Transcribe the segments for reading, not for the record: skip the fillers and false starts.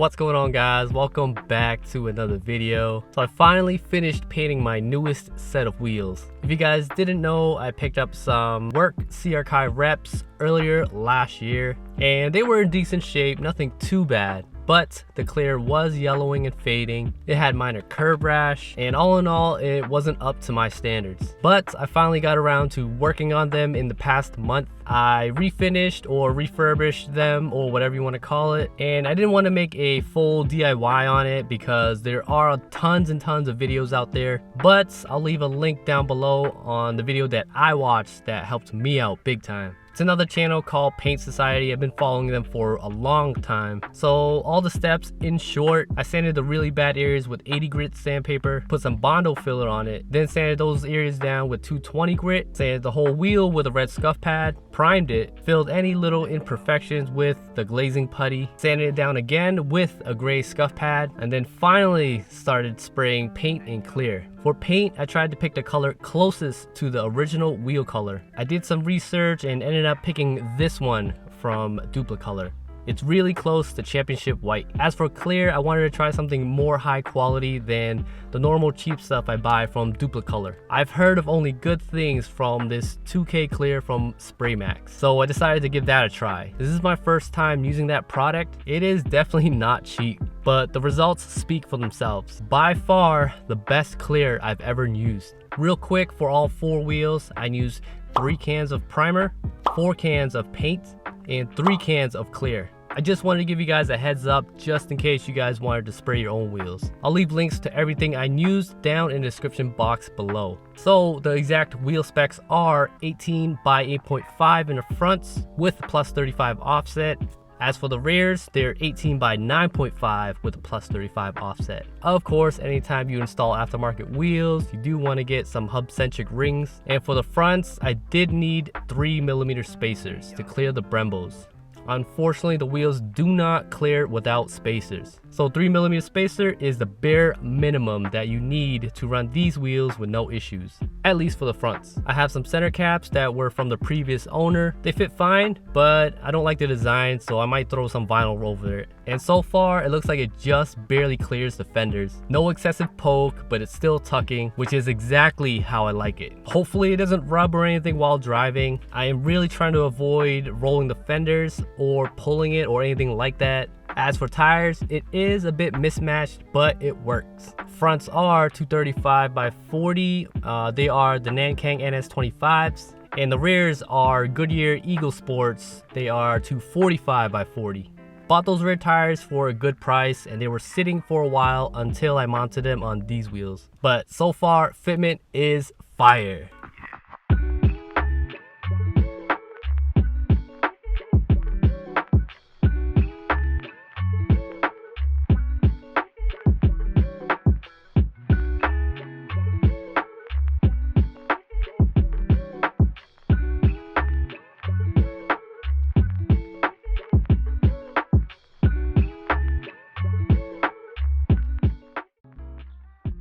What's going on, guys? Welcome back to another video. So I finally finished painting my newest set of wheels. If you guys didn't know, I picked up some work CRK reps earlier last year and they were in decent shape, nothing too bad. But the clear was yellowing and fading. It had minor curb rash, and all in all, it wasn't up to my standards. But I finally got around to working on them in the past month. I refinished or refurbished them, or whatever you want to call it, and I didn't want to make a full DIY on it because there are tons and tons of videos out there. But I'll leave a link down below on the video that I watched that helped me out big time. It's another channel called Paint Society. I've been following them for a long time. So all the steps, in short, I sanded the really bad areas with 80 grit sandpaper, put some Bondo filler on it, then sanded those areas down with 220 grit, sanded the whole wheel with a red scuff pad, primed it, filled any little imperfections with the glazing putty, sanded it down again with a gray scuff pad, and then finally started spraying paint and clear. For paint, I tried to pick the color closest to the original wheel color. I did some research and ended up picking this one from Duplicolor. It's really close to Championship White. As for clear, I wanted to try something more high quality than the normal cheap stuff I buy from Duplicolor. I've heard of only good things from this 2K clear from Spraymax, so I decided to give that a try. This is my first time using that product. It is definitely not cheap, but the results speak for themselves. By far, the best clear I've ever used. Real quick, for all 4 wheels, I used 3 cans of primer, 4 cans of paint, and 3 cans of clear. I just wanted to give you guys a heads up just in case you guys wanted to spray your own wheels. I'll leave links to everything I used down in the description box below. So the exact wheel specs are 18 by 8.5 in the fronts with plus 35 offset. As for the rears, they're 18 by 9.5 with a plus 35 offset. Of course, anytime you install aftermarket wheels, you do want to get some hub-centric rings. And for the fronts, I did need 3mm spacers to clear the Brembos. Unfortunately, the wheels do not clear without spacers. So 3mm spacer is the bare minimum that you need to run these wheels with no issues, at least for the fronts. I have some center caps that were from the previous owner. They fit fine, but I don't like the design, so I might throw some vinyl over it. And so far, it looks like it just barely clears the fenders. No excessive poke, but it's still tucking, which is exactly how I like it. Hopefully it doesn't rub or anything while driving. I am really trying to avoid rolling the fenders or pulling it or anything like that. As for tires, it is a bit mismatched, but it works. Fronts are 235 by 40. They are the Nankang NS25s. And the rears are Goodyear Eagle Sports. They are 245 by 40. Bought those rear tires for a good price and they were sitting for a while until I mounted them on these wheels. But so far, fitment is fire.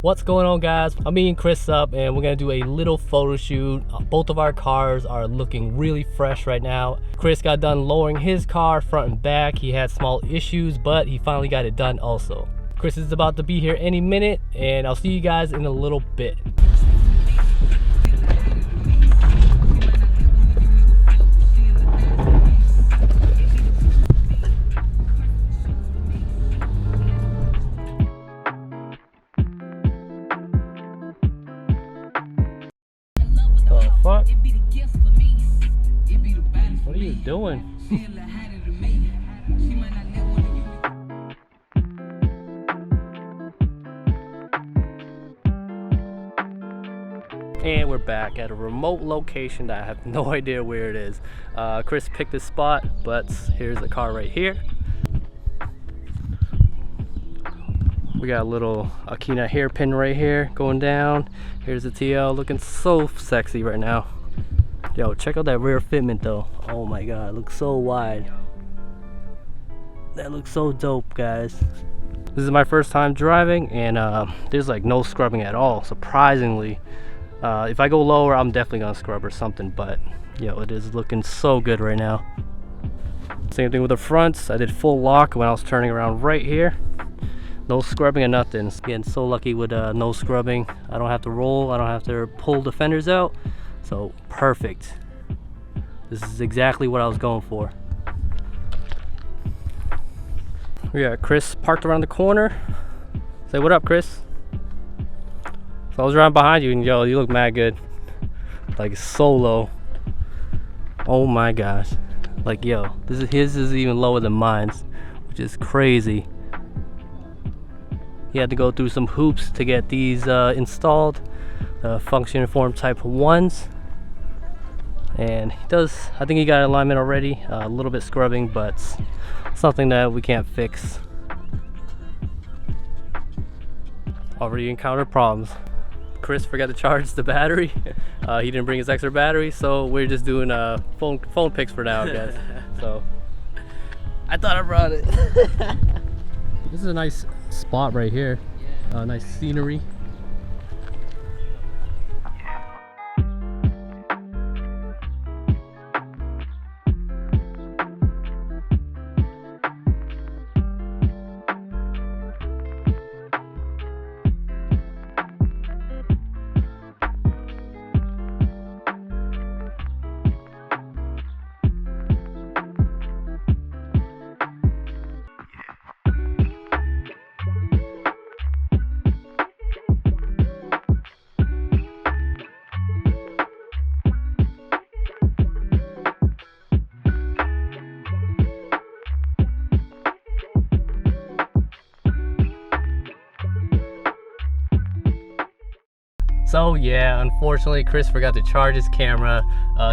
What's going on, guys? I'm meeting Chris up and we're gonna do a little photo shoot. Both of our cars are looking really fresh right now. Chris got done lowering his car front and back. He had small issues, but he finally got it done also. Chris is about to be here any minute and I'll see you guys in a little bit. Fuck? What are you doing? And we're back at a remote location that I have no idea where it is. Chris picked this spot, but here's the car right here. We got a little Akina hairpin right here going down. Here's the TL looking so sexy right now. Yo, check out that rear fitment though. Oh my god, it looks so wide. That looks so dope, guys. This is my first time driving and there's like no scrubbing at all, surprisingly. If I go lower, I'm definitely gonna scrub or something, but yo, it is looking so good right now. Same thing with the fronts. I did full lock when I was turning around right here. No scrubbing or nothing. Again, so lucky with no scrubbing. I don't have to roll, I don't have to pull the fenders out. So perfect. This is exactly what I was going for. We got Chris parked around the corner. Say what up, Chris. If I was around behind you, and yo, you look mad good. Like solo. Oh my gosh. Like yo, his is even lower than mine's, which is crazy. He had to go through some hoops to get these installed, function form type 1s. And he does, I think he got alignment already, a little bit scrubbing, but something that we can't fix. Already encountered problems. Chris forgot to charge the battery. He didn't bring his extra battery, so we're just doing phone pics for now, guys. So I thought I brought it. This is a nice spot right here. Nice scenery. So yeah, unfortunately Chris forgot to charge his camera.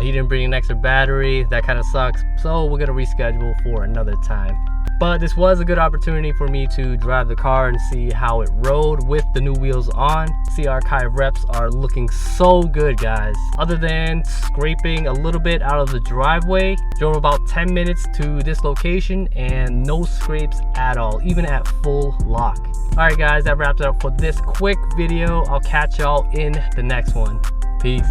He didn't bring an extra battery. That kind of sucks. So we're gonna reschedule for another time. But this was a good opportunity for me to drive the car and see how it rode with the new wheels on. TheCarFiend reps are looking so good, guys. Other than scraping a little bit out of the driveway, drove about 10 minutes to this location and no scrapes at all, even at full lock. Alright guys, that wraps it up for this quick video. I'll catch y'all in the next one. Peace.